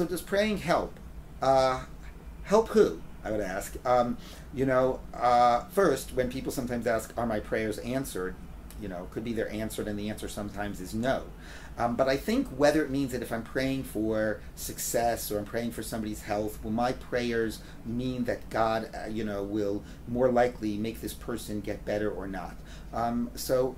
So does praying help? Help who? I would ask. First, when people sometimes ask, are my prayers answered? Could be they're answered, and the answer sometimes is no. But I think whether it means that if I'm praying for success or I'm praying for somebody's health, will my prayers mean that God, will more likely make this person get better or not? So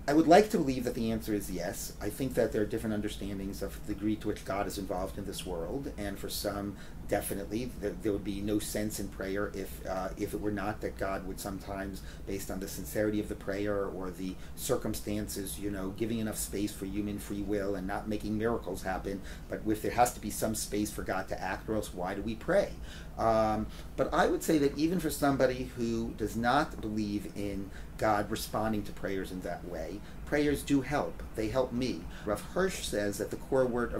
I would like to believe that the answer is yes. I think that there are different understandings of the degree to which God is involved in this world, and for some, definitely, there would be no sense in prayer if it were not that God would sometimes, based on the sincerity of the prayer or the circumstances, giving enough space for human free will and not making miracles happen, but if there has to be some space for God to act, or else why do we pray? But I would say that even for somebody who does not believe in God responding to prayers in that way, prayers do help. They help me. Rav Hirsch says that the core root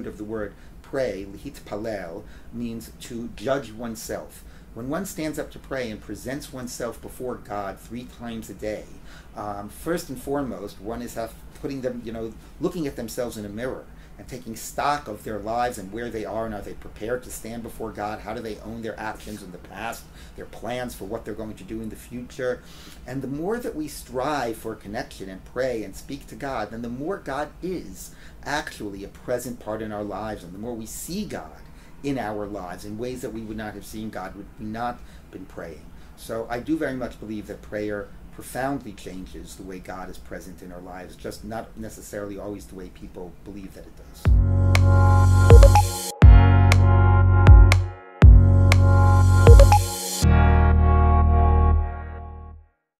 of the word pray, lihitpalel, means to judge oneself. When one stands up to pray and presents oneself before God 3 times a day, first and foremost, one is putting them, looking at themselves in a mirror and taking stock of their lives and where they are, and are they prepared to stand before God? How do they own their actions in the past, their plans for what they're going to do in the future? And the more that we strive for connection and pray and speak to God, then the more God is actually a present part in our lives, and the more we see God in our lives in ways that we would not have seen God would we not been praying. So I do very much believe that prayer profoundly changes the way God is present in our lives, just not necessarily always the way people believe that it does.